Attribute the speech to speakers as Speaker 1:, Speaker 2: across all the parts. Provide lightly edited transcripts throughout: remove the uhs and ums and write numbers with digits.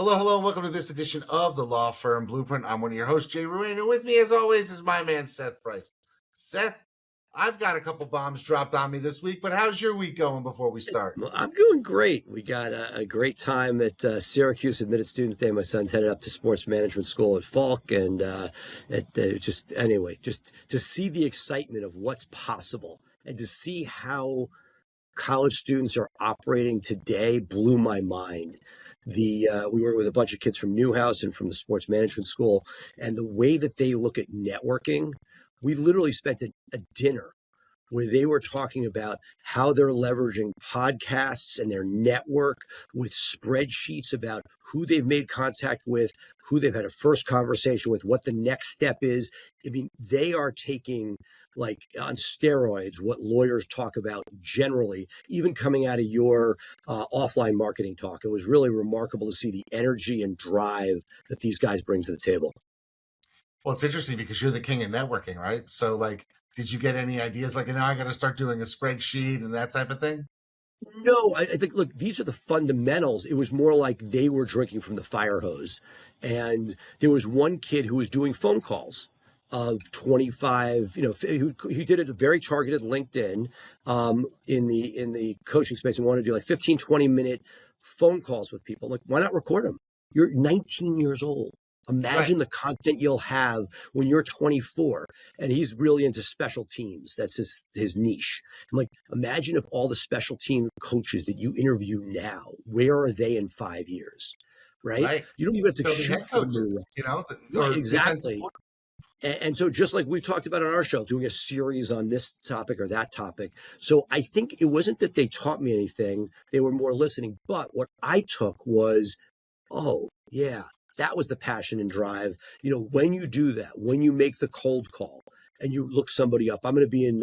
Speaker 1: Hello, hello, and welcome to this edition of the Law Firm Blueprint. I'm one of your hosts, Jay Ruane, and with me, as always, is my man, Seth Price. Seth, I've got a couple bombs dropped on me this week, but how's your week going before we start?
Speaker 2: Well, I'm doing great. We got a great time at Syracuse Admitted Students Day. My son's headed up to sports management school at Falk, and just to see the excitement of what's possible and to see how college students are operating today blew my mind. We were with a bunch of kids from Newhouse and from the sports management school, and the way that they look at networking, we literally spent a dinner where they were talking about how they're leveraging podcasts and their network with spreadsheets about who they've made contact with, who they've had a first conversation with, what the next step is. I mean, they are taking, like, on steroids what lawyers talk about generally, even coming out of your offline marketing talk. It was really remarkable to see the energy and drive that these guys bring to the table.
Speaker 1: Well, it's interesting because you're the king of networking, right? So, did you get any ideas now I got to start doing a spreadsheet and that type of thing?
Speaker 2: No, I think, look, these are the fundamentals. It was more like they were drinking from the fire hose. And there was one kid who was doing phone calls of 25, he did it very targeted LinkedIn in the coaching space and wanted to do like 15, 20-minute phone calls with people. Like, why not record them? You're 19 years old. Imagine the content you'll have when you're 24, and he's really into special teams. That's his niche. I'm like, imagine if all the special team coaches that you interview now, where are they in 5 years? Right? You don't even have to shoot for
Speaker 1: coaches,
Speaker 2: right, exactly. And so just like we talked about on our show, doing a series on this topic or that topic. So I think it wasn't that they taught me anything. They were more listening. But what I took was, oh, yeah, that was the passion and drive. When you do that, when you make the cold call and you look somebody up, I'm going to be in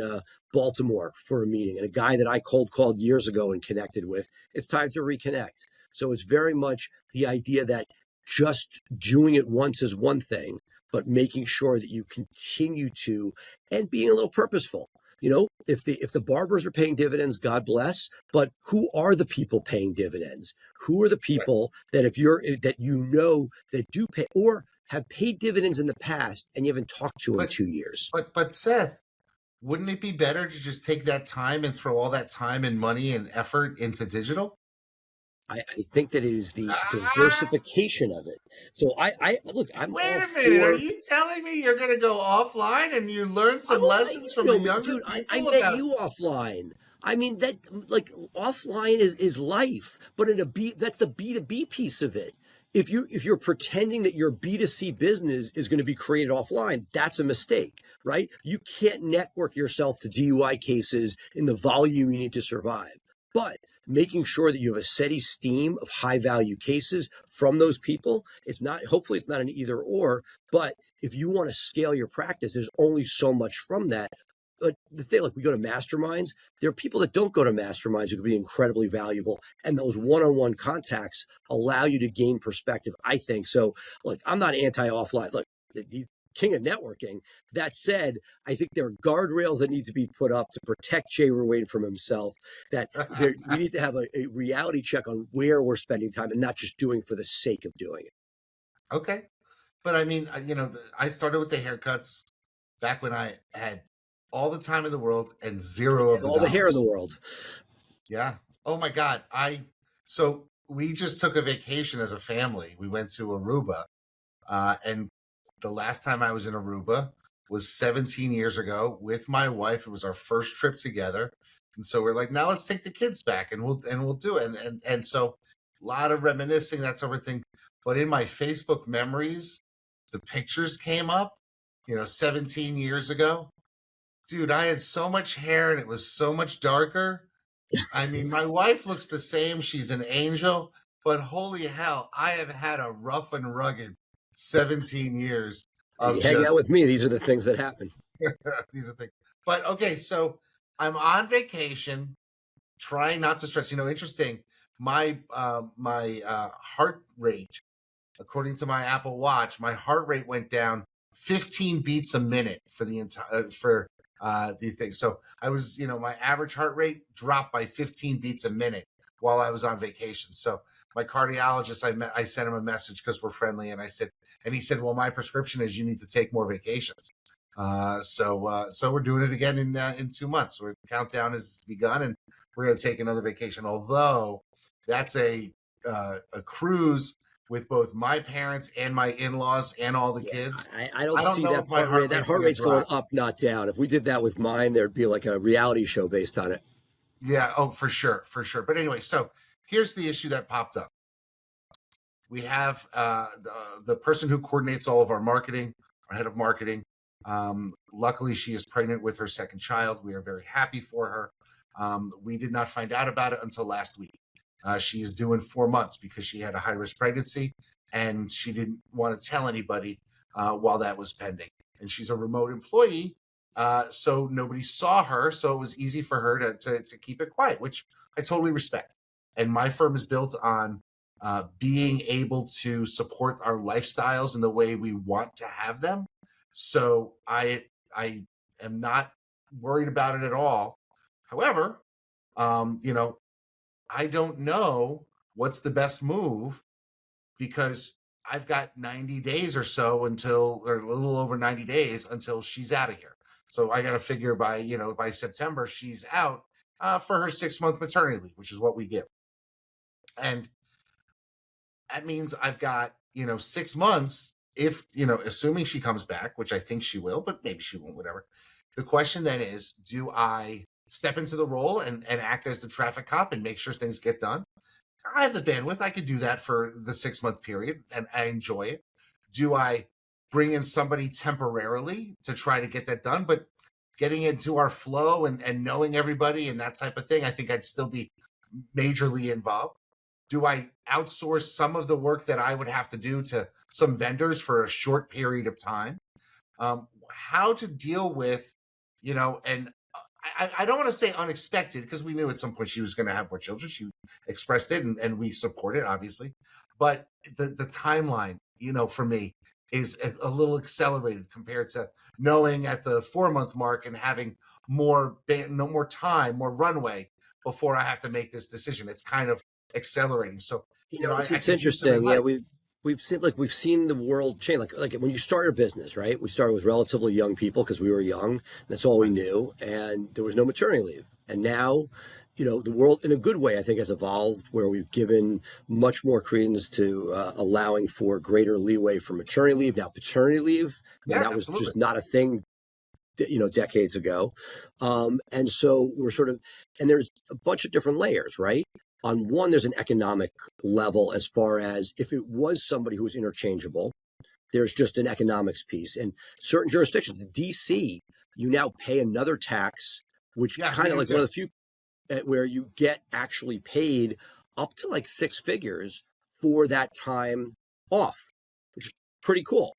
Speaker 2: Baltimore for a meeting, and a guy that I cold called years ago and connected with, it's time to reconnect. So it's very much the idea that just doing it once is one thing, but making sure that you continue to, and being a little purposeful. If the barbers are paying dividends, God bless. But who are the people paying dividends? Who are the people that that do pay or have paid dividends in the past and you haven't talked to in 2 years?
Speaker 1: But Seth, wouldn't it be better to just take that time and throw all that time and money and effort into digital?
Speaker 2: I think that it is the diversification of it. So look, I'm
Speaker 1: Wait
Speaker 2: all
Speaker 1: a minute. Are
Speaker 2: for.
Speaker 1: you telling me you're going to go offline and you learn some lessons from the younger
Speaker 2: dude,
Speaker 1: people?
Speaker 2: I met you offline. I mean, that, like, offline is life, but that's the B2B piece of it. If you're pretending that your B2C business is going to be created offline, that's a mistake, right? You can't network yourself to DUI cases in the volume you need to survive. But making sure that you have a steady stream of high value cases from those people, hopefully it's not an either or, but if you want to scale your practice, there's only so much from that. But the thing, like, we go to masterminds, there are people that don't go to masterminds who can be incredibly valuable. And those one-on-one contacts allow you to gain perspective, I think. So, look, I'm not anti-offline. Look, the king of networking. That said, I think there are guardrails that need to be put up to protect Jay Ruane from himself, that we need to have a reality check on where we're spending time and not just doing for the sake of doing it.
Speaker 1: Okay. But I mean, I started with the haircuts back when I had all the time in the world and zero of
Speaker 2: all the hair in the world.
Speaker 1: Yeah. Oh my God. So we just took a vacation as a family. We went to Aruba. And the last time I was in Aruba was 17 years ago with my wife. It was our first trip together. And so we're like, now let's take the kids back and we'll do it. And so a lot of reminiscing, that's everything. But in my Facebook memories, the pictures came up, 17 years ago. Dude, I had so much hair and it was so much darker. I mean, my wife looks the same. She's an angel, but holy hell, I have had a rough and rugged 17 years of
Speaker 2: you hang out with me. These are the things that happen.
Speaker 1: These are things. But okay, so I'm on vacation, trying not to stress. Interesting. My heart rate, according to my Apple Watch, my heart rate went down 15 beats a minute for the entire the thing. So I was, my average heart rate dropped by 15 beats a minute while I was on vacation. So my cardiologist, I sent him a message because we're friendly, and he said, well, my prescription is you need to take more vacations. So we're doing it again in 2 months. Where the countdown has begun, and we're going to take another vacation. Although that's a cruise with both my parents and my in-laws and all the
Speaker 2: Yeah,
Speaker 1: kids.
Speaker 2: I don't
Speaker 1: I don't
Speaker 2: see
Speaker 1: know
Speaker 2: that
Speaker 1: if my
Speaker 2: heart rate.
Speaker 1: heart
Speaker 2: That
Speaker 1: rate's
Speaker 2: heart
Speaker 1: going to
Speaker 2: rate's going
Speaker 1: drop.
Speaker 2: up, not down. If we did that with mine, there'd be like a reality show based on it.
Speaker 1: Yeah, oh, for sure, for sure. But anyway, so here's the issue that popped up. We have the person who coordinates all of our marketing, our head of marketing. Luckily, she is pregnant with her second child. We are very happy for her. We did not find out about it until last week. She is due in 4 months because she had a high risk pregnancy and she didn't want to tell anybody while that was pending. And she's a remote employee, so nobody saw her. So it was easy for her to keep it quiet, which I totally respect. And my firm is built on being able to support our lifestyles in the way we want to have them. So I am not worried about it at all. However, you know, I don't know what's the best move because I've got 90 days or so until, or a little over 90 days until she's out of here. So I got to figure by September, she's out for her 6 month maternity leave, which is what we give. And that means I've got, 6 months if, assuming she comes back, which I think she will, but maybe she won't, whatever. The question then is, do I step into the role and act as the traffic cop and make sure things get done? I have the bandwidth. I could do that for the 6 month period and I enjoy it. Do I bring in somebody temporarily to try to get that done? But getting into our flow and knowing everybody and that type of thing, I think I'd still be majorly involved. Do I outsource some of the work that I would have to do to some vendors for a short period of time? How to deal with, and I don't want to say unexpected because we knew at some point she was going to have more children. She expressed it and we support it, obviously. But the timeline, for me is a little accelerated compared to knowing at the 4 month mark and having no more time, more runway before I have to make this decision. It's kind of accelerating. So, I
Speaker 2: It's
Speaker 1: could use some
Speaker 2: interesting. Yeah,
Speaker 1: advice.
Speaker 2: we've seen the world change. Like when you start a business, right? We started with relatively young people because we were young. That's all we
Speaker 1: Right.
Speaker 2: knew, and there was no maternity leave. And now, the world in a good way, I think, has evolved where we've given much more credence to allowing for greater leeway for maternity leave. Now, paternity leave. I mean,
Speaker 1: Yeah,
Speaker 2: that was
Speaker 1: absolutely.
Speaker 2: just not a thing decades ago. And so we're sort of, and there's a bunch of different layers, right? On one, there's an economic level as far as if it was somebody who was interchangeable, there's just an economics piece. And certain jurisdictions, DC, you now pay another tax, which
Speaker 1: Yes, we
Speaker 2: kind of
Speaker 1: do
Speaker 2: like one
Speaker 1: too.
Speaker 2: of the few where you get actually paid up to like six figures for that time off, which is pretty cool.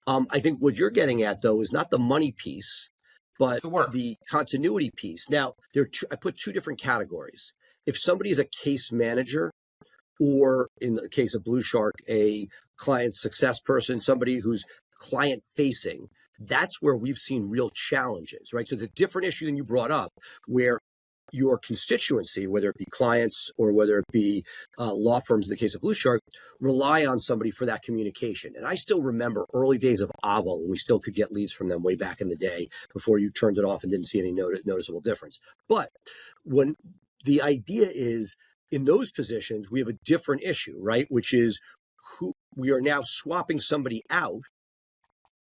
Speaker 2: I think what you're getting at, though, is not the money piece,
Speaker 1: It's
Speaker 2: but
Speaker 1: the work.
Speaker 2: the continuity piece. Now, I put two different categories. If somebody is a case manager, or in the case of BluShark, a client success person, somebody who's client facing, that's where we've seen real challenges, right? So the different issue than you brought up, where your constituency, whether it be clients or whether it be law firms in the case of BluShark, rely on somebody for that communication. And I still remember early days of Avo when we still could get leads from them way back in the day before you turned it off and didn't see any noticeable difference. But when the idea is in those positions, we have a different issue, right? Which is who we are now swapping somebody out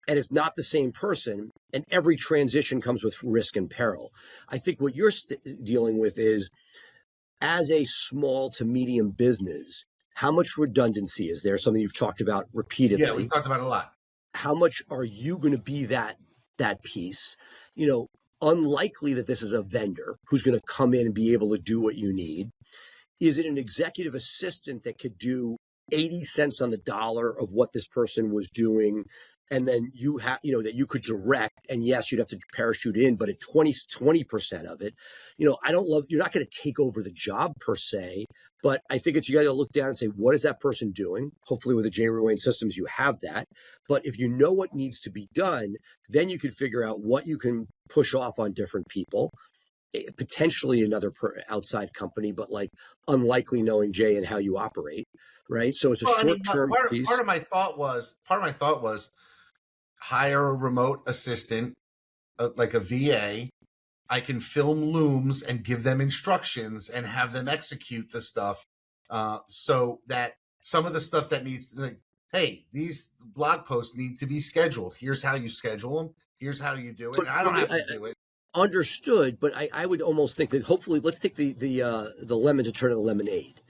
Speaker 2: and it's not the same person. And every transition comes with risk and peril. I think what you're dealing with is as a small to medium business, how much redundancy is there? Something you've talked about
Speaker 1: Yeah, we've
Speaker 2: repeatedly.
Speaker 1: talked about it a lot.
Speaker 2: How much are you going to be that piece? Unlikely that this is a vendor who's going to come in and be able to do what you need. Is it an executive assistant that could do 80 cents on the dollar of what this person was doing? And then you have, that you could direct, and yes, you'd have to parachute in, but at 20% of it, you're not going to take over the job per se, but I think you got to look down and say, what is that person doing? Hopefully with the J. Wayne systems, you have that. But if you know what needs to be done, then you can figure out what you can push off on different people potentially another outside company, but like unlikely knowing Jay and how you operate, right? So it's a
Speaker 1: Well, I
Speaker 2: short
Speaker 1: mean,
Speaker 2: term piece.
Speaker 1: part of my thought was hire a remote assistant, like a VA. I can film looms and give them instructions and have them execute the stuff, so that some of the stuff that needs, like, hey, these blog posts need to be scheduled. Here's how you schedule them. Here's how you do it. And I don't have to do it.
Speaker 2: Understood, but I would almost think that hopefully let's take the lemon to turn into lemonade.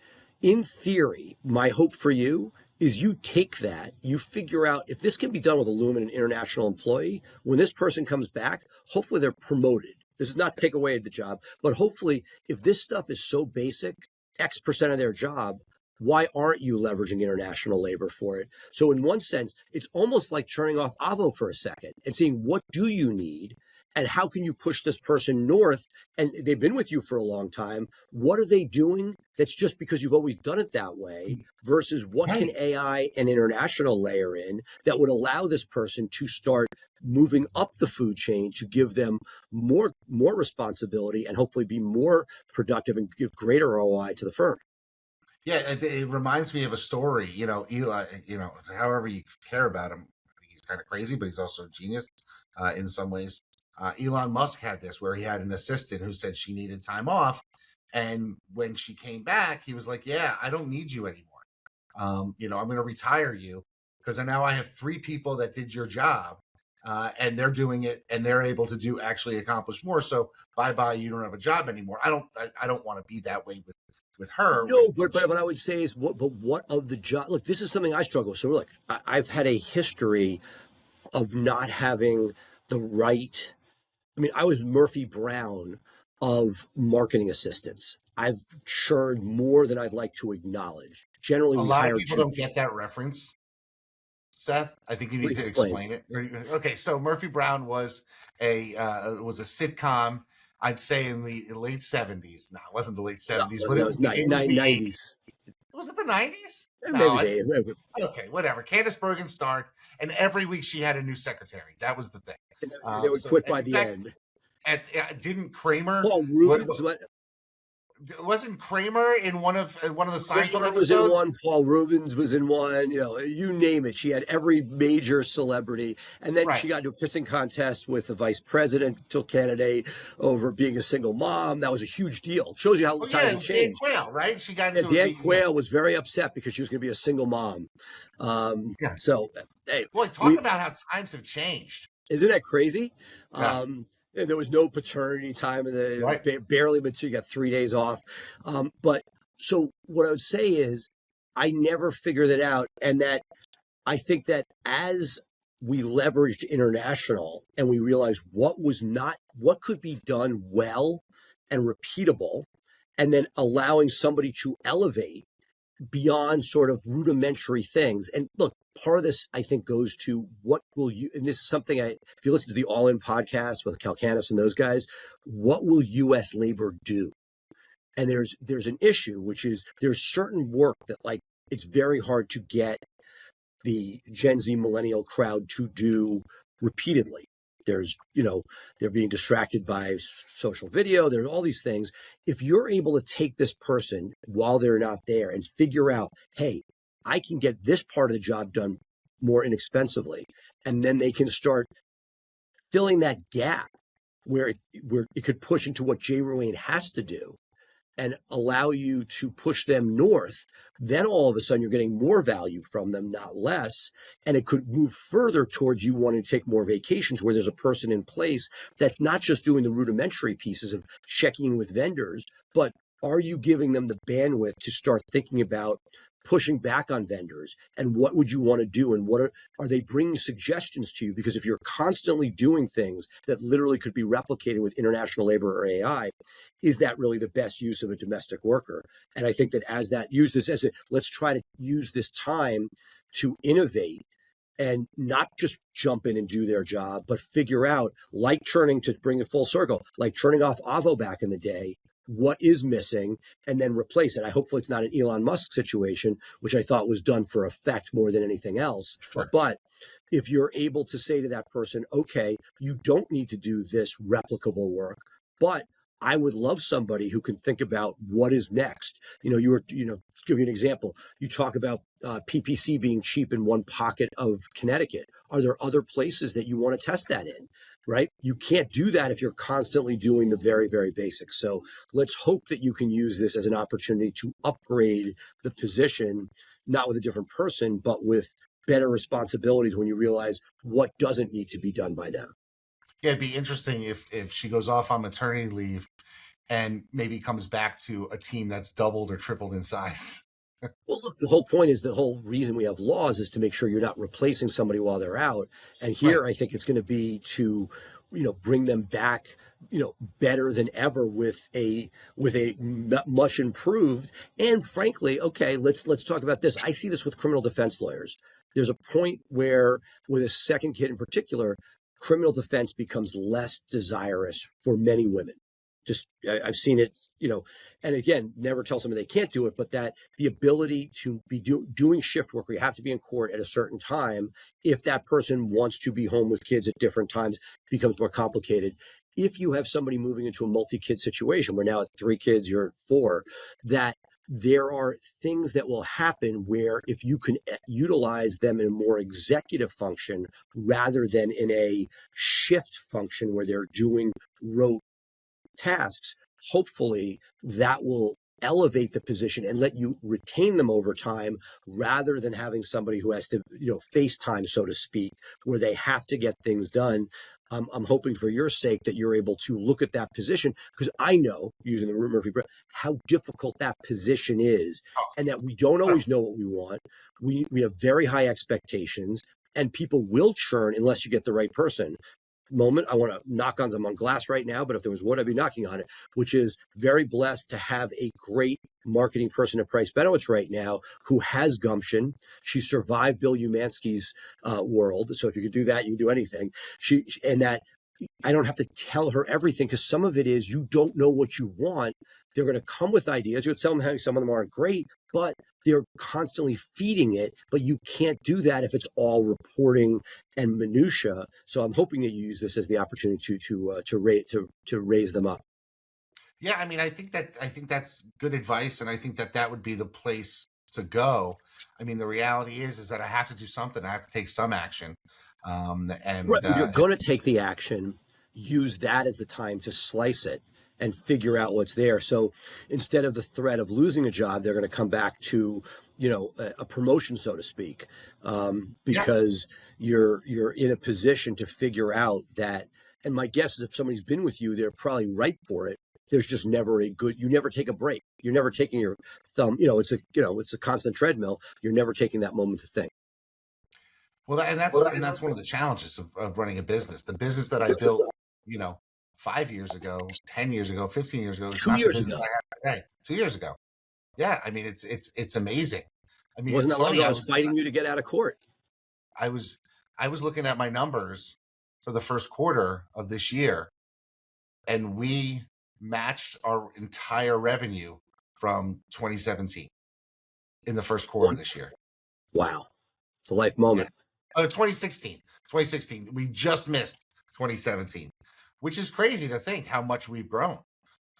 Speaker 2: In theory, my hope for you is you take that, you figure out if this can be done with a Lumen, an international employee. When this person comes back, hopefully they're promoted. This is not to take away the job, but hopefully if this stuff is so basic, X% of their job, why aren't you leveraging international labor for it? So in one sense, it's almost like turning off Avo for a second and seeing what do you need and how can you push this person north? And they've been with you for a long time. What are they doing that's just because you've always done it that way versus what can AI and international layer in that would allow this person to start moving up the food chain to give them more responsibility and hopefully be more productive and give greater ROI to the firm.
Speaker 1: Yeah, it reminds me of a story. Eli. However you care about him, I think he's kind of crazy, but he's also a genius in some ways. Elon Musk had this where he had an assistant who said she needed time off, and when she came back, he was like, "Yeah, I don't need you anymore. I'm going to retire you because now I have 3 people that did your job, and they're doing it, and they're able to do actually accomplish more. So bye bye, you don't have a job anymore. I don't want to be that way with her.
Speaker 2: No, but what I would say is, what of the job? Look, this is something I struggle with. So look, I've had a history of not having the right. I mean, I was Murphy Brown of marketing assistants. I've churned more than I'd like to acknowledge. Generally,
Speaker 1: A
Speaker 2: we
Speaker 1: lot of
Speaker 2: hire
Speaker 1: people don't get that reference, Seth. I think you need
Speaker 2: Please
Speaker 1: to
Speaker 2: explain.
Speaker 1: explain it. Okay, so Murphy Brown was a sitcom. I'd say in the late 70s. No, it wasn't the late 70s, but
Speaker 2: No,
Speaker 1: it
Speaker 2: it
Speaker 1: was
Speaker 2: was
Speaker 1: the 80s.
Speaker 2: 90s.
Speaker 1: Was it the 90s?
Speaker 2: Maybe
Speaker 1: No,
Speaker 2: it
Speaker 1: okay, whatever. Candace Bergen starred, and every week she had a new secretary. That was the thing.
Speaker 2: they would quit by
Speaker 1: In
Speaker 2: the
Speaker 1: fact,
Speaker 2: end.
Speaker 1: didn't Kramer?
Speaker 2: Paul Rubens, what?
Speaker 1: Wasn't Kramer in one of the Seinfeld
Speaker 2: Kramer was in
Speaker 1: episodes?
Speaker 2: one. Paul Rubens was in one. You name it. She had every major celebrity, and then she
Speaker 1: Right.
Speaker 2: got into a pissing contest with the vice presidential candidate over being a single mom. That was a huge deal. Shows you how
Speaker 1: Oh
Speaker 2: times
Speaker 1: yeah,
Speaker 2: have
Speaker 1: Dan
Speaker 2: changed.
Speaker 1: Quayle, right? She got
Speaker 2: And
Speaker 1: into
Speaker 2: Dan
Speaker 1: the yeah.
Speaker 2: Quayle was very upset because she was going to be a single mom.
Speaker 1: Yeah.
Speaker 2: So, hey,
Speaker 1: Boy, talk about how times have changed.
Speaker 2: isn't that crazy?
Speaker 1: Yeah.
Speaker 2: There was no paternity time,
Speaker 1: Right.
Speaker 2: barely, but you got 3 days off. But so what I would say is, I never figured it out, and that I think that as we leveraged international and we realized what could be done well and repeatable, and then allowing somebody to elevate beyond sort of rudimentary things. And look, part of this, I think, goes to what will you, and this is something if you listen to the All In podcast with Calcanis and those guys, what will U.S. labor do? And there's an issue, which is there's certain work that like it's very hard to get the Gen Z millennial crowd to do repeatedly. There's, they're being distracted by social video. There's all these things. If you're able to take this person while they're not there and figure out, hey, I can get this part of the job done more inexpensively, and then they can start filling that gap where it could push into what Jay Ruane has to do and allow you to push them north, then all of a sudden you're getting more value from them, not less. And it could move further towards you wanting to take more vacations where there's a person in place that's not just doing the rudimentary pieces of checking with vendors, but are you giving them the bandwidth to start thinking about pushing back on vendors and what would you want to do and what are they bringing suggestions to you? Because if you're constantly doing things that literally could be replicated with international labor or AI, is that really the best use of a domestic worker? And I think that let's try to use this time to innovate and not just jump in and do their job, but figure out, like churning, to bring it full circle, like turning off Avo back in the day, what is missing, and then replace it. Hopefully it's not an Elon Musk situation, which I thought was done for effect more than anything else.
Speaker 1: Sure.
Speaker 2: But if you're able to say to that person, okay, you don't need to do this replicable work, but I would love somebody who can think about what is next. Give you an example. You talk about PPC being cheap in one pocket of Connecticut. Are there other places that you want to test that in? Right? You can't do that if you're constantly doing the very, very basics. So let's hope that you can use this as an opportunity to upgrade the position, not with a different person, but with better responsibilities when you realize what doesn't need to be done by them.
Speaker 1: Yeah, it'd be interesting if she goes off on maternity leave and maybe comes back to a team that's doubled or tripled in size.
Speaker 2: Well, look, the whole point is the whole reason we have laws is to make sure you're not replacing somebody while they're out. And
Speaker 1: Right.
Speaker 2: here, I think it's going to be to, bring them back, better than ever with a much improved. And frankly, okay, let's talk about this. I see this with criminal defense lawyers. There's a point where, with a second kid in particular, criminal defense becomes less desirous for many women. Just I've seen it, and again, never tell somebody they can't do it, but that the ability to be doing shift work where you have to be in court at a certain time, if that person wants to be home with kids at different times, becomes more complicated. If you have somebody moving into a multi-kid situation, we're now at 3 kids, you're at 4, that there are things that will happen where if you can utilize them in a more executive function rather than in a shift function where they're doing rote tasks, hopefully that will elevate the position and let you retain them over time rather than having somebody who has to, FaceTime, so to speak, where they have to get things done. I'm hoping for your sake that you're able to look at that position, because I know, using the Murphy, how difficult that position is, and that we don't always know what we want. We have very high expectations, and people will churn unless you get the right person. Moment. I want to knock on some on glass right now, but if there was wood, I'd be knocking on it, which is very blessed to have a great marketing person at Price Benowitz right now who has gumption. She survived Bill Umansky's world. So if you could do that, you can do anything. And that I don't have to tell her everything, because some of it is you don't know what you want. They're going to come with ideas. You'll tell them how some of them aren't great, but they're constantly feeding it. But you can't do that if it's all reporting and minutia. So I'm hoping that you use this as the opportunity to raise them up.
Speaker 1: Yeah, I mean, I think that's good advice, and I think that would be the place to go. I mean, the reality is that I have to do something. I have to take some action,
Speaker 2: Right. If you're going to take the action, use that as the time to slice it and figure out what's there. So instead of the threat of losing a job, they're going to come back to, a promotion, so to speak,
Speaker 1: yeah,
Speaker 2: because you're in a position to figure out that. And my guess is if somebody's been with you, they're probably ripe for it. There's just never you never take a break. You're never taking your thumb, it's a constant treadmill. You're never taking that moment to think.
Speaker 1: well, and that's one of the challenges of running a business. The business that I built, you know, 5 years ago, 10 years ago, 15 years ago, is
Speaker 2: Two
Speaker 1: not the
Speaker 2: years
Speaker 1: business
Speaker 2: ago,
Speaker 1: I have today. 2 years ago, yeah. I mean, it's amazing. I
Speaker 2: it
Speaker 1: mean,
Speaker 2: wasn't
Speaker 1: it's
Speaker 2: that long
Speaker 1: funny.
Speaker 2: ago. I was fighting you to get out of court.
Speaker 1: I was I was looking at my numbers for the first quarter of this year, and we matched our entire revenue from 2017 in the first quarter of this year.
Speaker 2: Wow. It's a life
Speaker 1: Yeah.
Speaker 2: moment.
Speaker 1: 2016. 2016. We just missed 2017, which is crazy to think how much we've grown.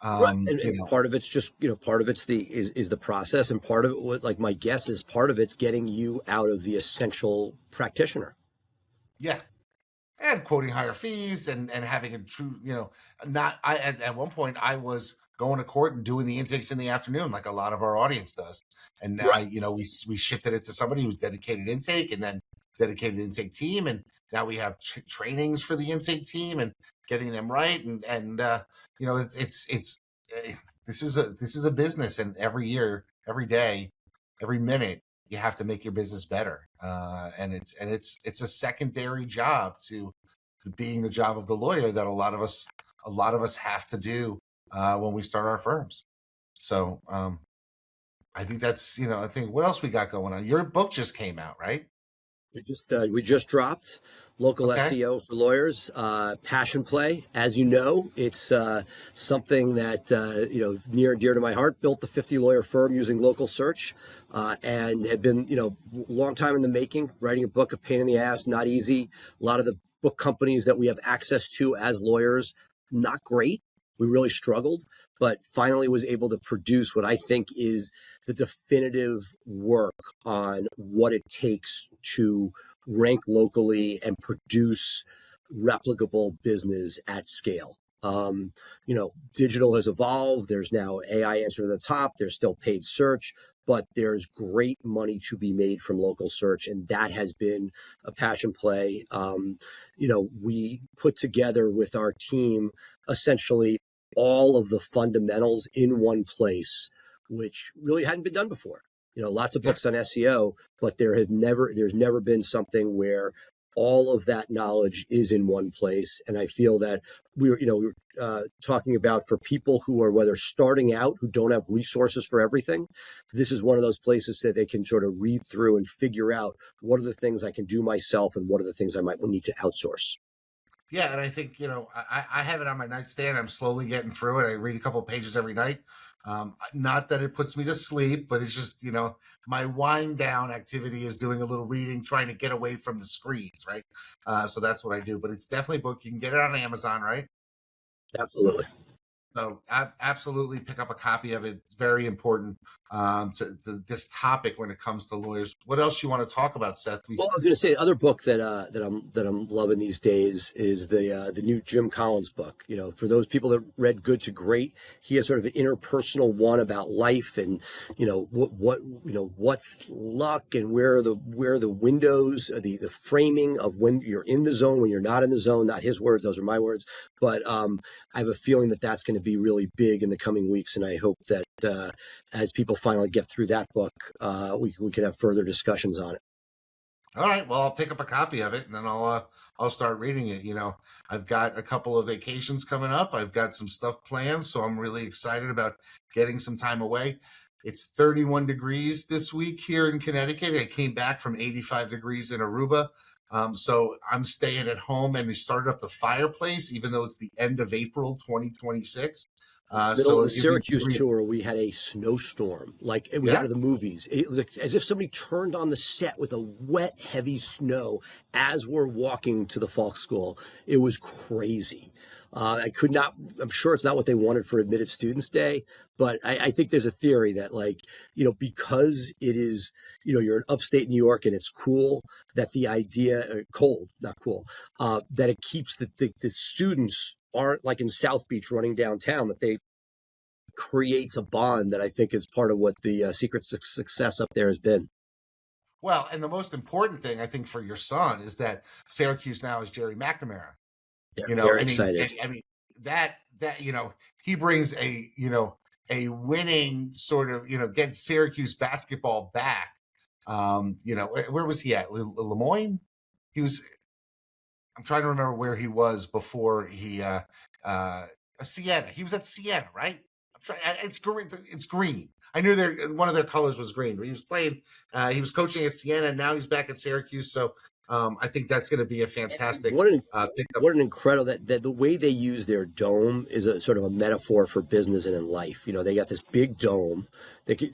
Speaker 2: Right.
Speaker 1: Um,
Speaker 2: And,
Speaker 1: you
Speaker 2: and
Speaker 1: know,
Speaker 2: part of it's just, part of it's is the process. And part of it, like my guess is part of it's getting you out of the essential practitioner.
Speaker 1: yeah. And quoting higher fees and having a true, not I at one point I was going to court and doing the intakes in the afternoon like a lot of our audience does. And now
Speaker 2: Right.
Speaker 1: we shifted it to somebody who's dedicated intake and then dedicated intake team, and now we have trainings for the intake team and getting them right, and it's uh, this is a business, and every year, every day, every minute you have to make your business better, and it's a secondary job to being the job of the lawyer that a lot of us have to do when we start our firms. So I think I think what else we got going on. Your book just came out, right?
Speaker 2: We just dropped local
Speaker 1: Okay.
Speaker 2: SEO for lawyers, passion play. As you know, it's something that near and dear to my heart. Built the 50 lawyer firm using local search, and had been long time in the making. Writing a book, a pain in the ass, not easy. A lot of the book companies that we have access to as lawyers, not great. We really struggled, but finally was able to produce what I think is the definitive work on what it takes to rank locally and produce replicable business at scale. Digital has evolved. There's now AI answer to the top. There's still paid search, but there's great money to be made from local search, and that has been a passion play. We put together with our team essentially all of the fundamentals in one place, which really hadn't been done before. Lots of
Speaker 1: Yeah.
Speaker 2: books on SEO, but there's never been something where all of that knowledge is in one place. And I feel that we were talking about for people who are whether starting out, who don't have resources for everything, this is one of those places that they can sort of read through and figure out what are the things I can do myself and what are the things I might need to outsource.
Speaker 1: Yeah, and I think I have it on my nightstand. I'm slowly getting through it. I read a couple of pages every night. Not that it puts me to sleep, but it's just my wind down activity is doing a little reading, trying to get away from the screens, right? So that's what I do. But it's definitely a book. You can get it on Amazon, right?
Speaker 2: Absolutely.
Speaker 1: So absolutely pick up a copy of it. It's very important to this topic when it comes to lawyers. What else you want to talk about, Seth?
Speaker 2: Well, I was going to say the other book that I'm loving these days is the new Jim Collins book. For those people that read Good to Great, he has sort of an interpersonal one about life and what's luck and where the windows, the framing of when you're in the zone, when you're not in the zone. Not his words; those are my words. But I have a feeling that that's going to be really big in the coming weeks, and I hope that as people finally get through that book, we can have further discussions on it.
Speaker 1: All right, well, I'll pick up a copy of it and then I'll start reading it. I've got a couple of vacations coming up. I've got some stuff planned, so I'm really excited about getting some time away. It's 31 degrees this week here in Connecticut. I came back from 85 degrees in Aruba. So I'm staying at home, and we started up the fireplace, even though it's the end of April 2026.
Speaker 2: Middle of
Speaker 1: So
Speaker 2: the
Speaker 1: it'd be
Speaker 2: Syracuse tour, we had a snowstorm. Like it was out
Speaker 1: yeah.
Speaker 2: of the movies. As if somebody turned on the set with a wet, heavy snow as we're walking to the Falk School. It was crazy. I could not, I'm sure it's not what they wanted for Admitted Students Day, but I think there's a theory that, like, because it is, you're in upstate New York and it's cool, that the idea, cold, not cool, that it keeps the students aren't like in South Beach running downtown, that they creates a bond that I think is part of what the secret success up there has been.
Speaker 1: Well, and the most important thing I think for your son is that Syracuse now is Jerry McNamara.
Speaker 2: They're very excited.
Speaker 1: I mean that he brings a winning sort of get Syracuse basketball back. Where was he at? Lemoyne? He was. I'm trying to remember where he was before he Siena. He was at Siena, right? I'm trying. It's green. It's green. I knew one of their colors was green. But he was playing. He was coaching at Siena, and now he's back at Syracuse. So I think that's going to be a fantastic pickup.
Speaker 2: What an incredible that the way they use their dome is a sort of a metaphor for business and in life. They got this big dome.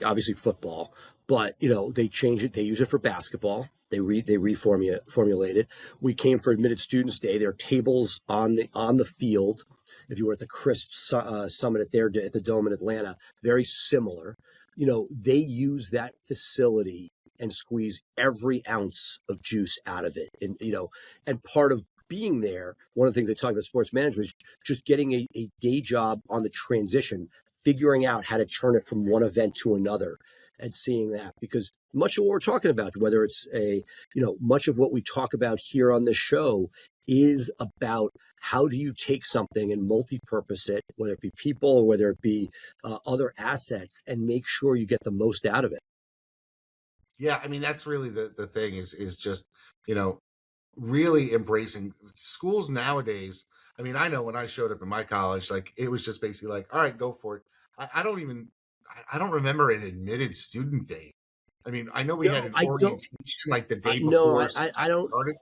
Speaker 2: Obviously football, but they change it. They use it for basketball. They reformulate it. We came for Admitted Students Day. There are tables on the field. If you were at the CRISP summit at the Dome in Atlanta, very similar. They use that facility and squeeze every ounce of juice out of it. And part of being there, one of the things they talk about sports management is just getting a day job on the transition, figuring out how to turn it from one event to another and seeing that, because much of what we're talking about, whether it's much of what we talk about here on this show is about how do you take something and multi-purpose it, whether it be people or whether it be other assets, and make sure you get the most out of it.
Speaker 1: Yeah, I mean that's really the thing is just really embracing schools nowadays. I mean, I know when I showed up in my college, like it was just basically like, all right, go for it. I don't remember an admitted student day. I mean, I know we had an orientation like the day before.
Speaker 2: I don't.
Speaker 1: Started.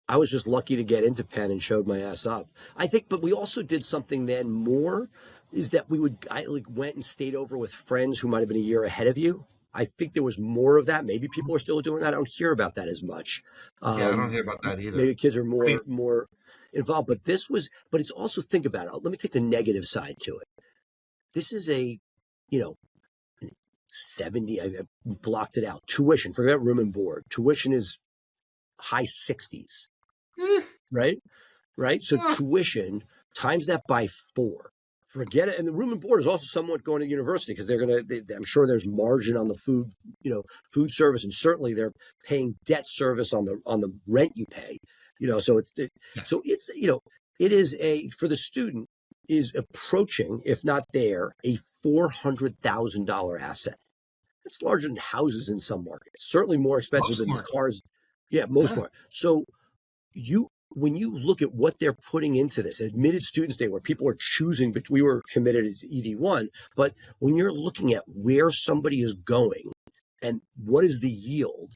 Speaker 2: I was just lucky to get into Penn and showed my ass up. I think, but we also did something then more is that I went and stayed over with friends who might have been a year ahead of you. I think there was more of that. Maybe people are still doing that. I don't hear about that as much.
Speaker 1: Yeah, I don't hear about that either.
Speaker 2: Maybe kids are
Speaker 1: I mean,
Speaker 2: more. involved. But it's also, think about it. Let me take the negative side to it. This is a, you know, 70, I blocked it out. Tuition, forget room and board. Tuition is high 60s,
Speaker 1: Eh,
Speaker 2: right? Right. So
Speaker 1: eh,
Speaker 2: tuition times that by 4. Forget it. And the room and board is also somewhat going to university because I'm sure there's margin on the food, food service, and certainly they're paying debt service on the rent you pay, so
Speaker 1: yeah.
Speaker 2: it is for the student is approaching, if not there, a $400,000 asset. It's larger than houses in some markets, certainly more expensive
Speaker 1: Most
Speaker 2: than the
Speaker 1: markets.
Speaker 2: cars. Yeah, most
Speaker 1: Yeah.
Speaker 2: markets. So you when you look at what they're putting into this admitted students day, where people are choosing, but we were committed as ED1, but when you're looking at where somebody is going and what is the yield,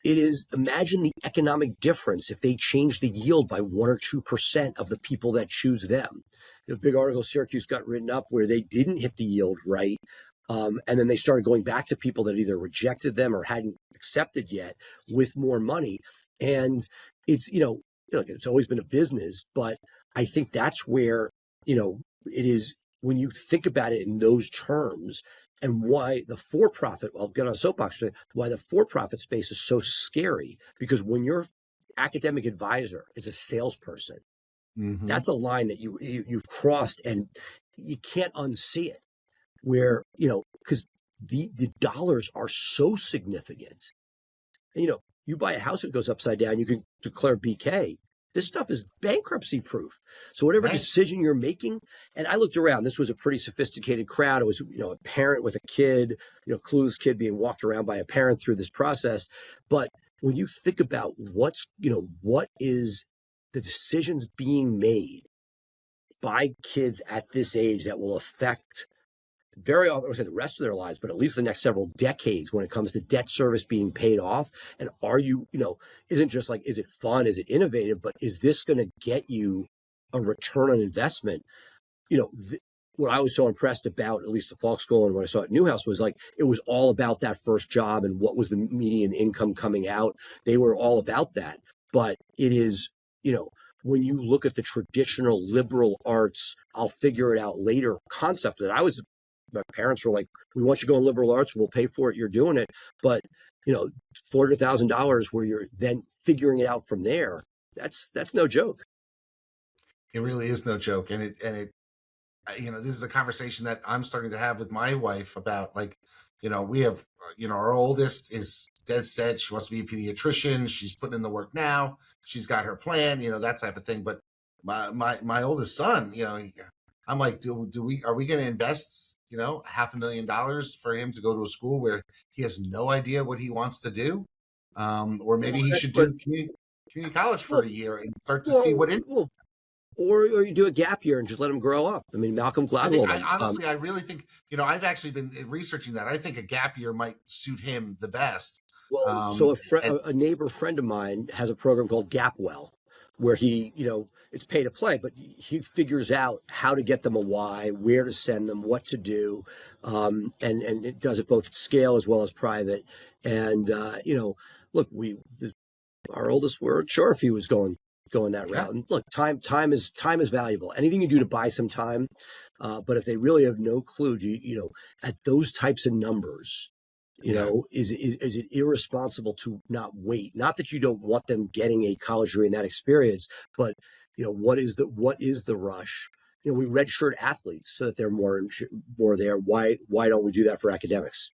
Speaker 2: it is, imagine the economic difference if they change the yield by 1 or 2% of the people that choose them. The big article Syracuse got written up where they didn't hit the yield right. And then they started going back to people that either rejected them or hadn't accepted yet with more money. And it's, look, it's always been a business, but I think that's where, it is when you think about it in those terms, and why the for-profit, I'll get on a soapbox, why the for-profit space is so scary, because when your academic advisor is a salesperson,
Speaker 1: Mm-hmm.
Speaker 2: that's a line that you've crossed and you can't unsee it, where, because the dollars are so significant. And, you buy a house that goes upside down, you can declare BK. This stuff is bankruptcy proof. So whatever
Speaker 1: Right.
Speaker 2: decision you're making, and I looked around, this was a pretty sophisticated crowd. It was, a parent with a kid, clueless kid being walked around by a parent through this process. But when you think about what is the decisions being made by kids at this age that will affect very often, I would say the rest of their lives, but at least the next several decades when it comes to debt service being paid off. And are you, isn't just like, is it fun? Is it innovative? But is this going to get you a return on investment? What I was so impressed about, at least at Falk School and what I saw at Newhouse, was like, it was all about that first job and what was the median income coming out. They were all about that. But it is, when you look at the traditional liberal arts, I'll figure it out later concept that my parents were like, we want you to go in liberal arts, we'll pay for it, you're doing it. But, $400,000 where you're then figuring it out from there, that's no joke.
Speaker 1: It really is no joke. And it this is a conversation that I'm starting to have with my wife about, like, we have, our oldest is dead set. She wants to be a pediatrician. She's putting in the work now. She's got her plan, that type of thing. But my oldest son, I'm like, are we going to invest, $500,000 for him to go to a school where he has no idea what he wants to do? Or
Speaker 2: Well,
Speaker 1: maybe he
Speaker 2: that's
Speaker 1: should
Speaker 2: but
Speaker 1: do community college for
Speaker 2: well,
Speaker 1: a year and start to see
Speaker 2: well,
Speaker 1: what
Speaker 2: well, or you do a gap year and just let them grow up. I mean, Malcolm
Speaker 1: I think,
Speaker 2: Gladwell
Speaker 1: I
Speaker 2: them.
Speaker 1: honestly, I really think, I've actually been researching that. I think a gap year might suit him the best.
Speaker 2: Well,
Speaker 1: Um,
Speaker 2: so
Speaker 1: and
Speaker 2: a neighbor friend of mine has a program called Gapwell, where he, it's pay to play, but he figures out how to get them a why, where to send them, what to do, and it does it both at scale as well as private. And look, our oldest weren't sure if he was going that
Speaker 1: yeah,
Speaker 2: route. And look, time is valuable. Anything you do to buy some time, but if they really have no clue, at those types of numbers,
Speaker 1: yeah.
Speaker 2: is it irresponsible to not wait? Not that you don't want them getting a college degree in that experience, but what is the rush? We redshirt athletes so that they're more there. Why don't we do that for academics?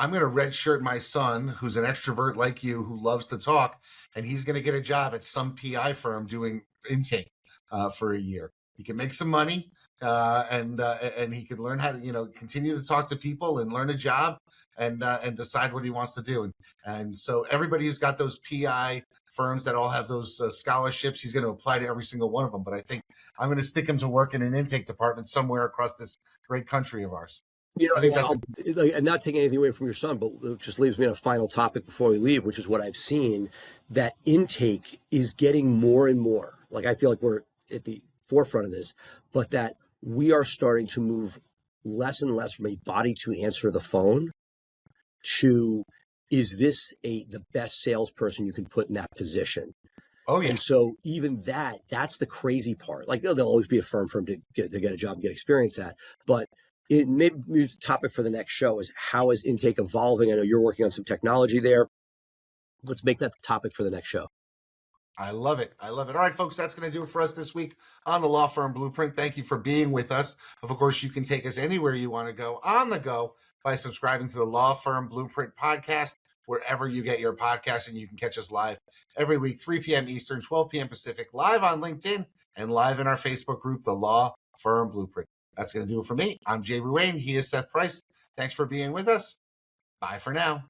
Speaker 1: I'm going to redshirt my son, who's an extrovert like you, who loves to talk, and he's going to get a job at some PI firm doing intake for a year. He can make some money, and he could learn how to, continue to talk to people and learn a job, and decide what he wants to do. And so everybody who's got those PI firms that all have those scholarships, he's going to apply to every single one of them. But I think I'm going to stick him to work in an intake department somewhere across this great country of ours. I think
Speaker 2: And
Speaker 1: that's a
Speaker 2: I'm not taking anything away from your son, but it just leaves me on a final topic before we leave, which is what I've seen, that intake is getting more and more. Like, I feel like we're at the forefront of this, but that we are starting to move less and less from a body to answer the phone to, is this the best salesperson you can put in that position?
Speaker 1: Oh yeah.
Speaker 2: And so even that's the crazy part. Like, there'll always be a firm to get a job and get experience at. But it maybe the topic for the next show is, how is intake evolving? I know you're working on some technology there. Let's make that the topic for the next show.
Speaker 1: I love it. I love it. All right, folks, that's going to do it for us this week on the Law Firm Blueprint. Thank you for being with us. Of course, you can take us anywhere you want to go on the go by subscribing to the Law Firm Blueprint podcast, wherever you get your podcast, and you can catch us live every week, 3 p.m. Eastern, 12 p.m. Pacific, live on LinkedIn and live in our Facebook group, the Law Firm Blueprint. That's going to do it for me. I'm Jay Ruane. He is Seth Price. Thanks for being with us. Bye for now.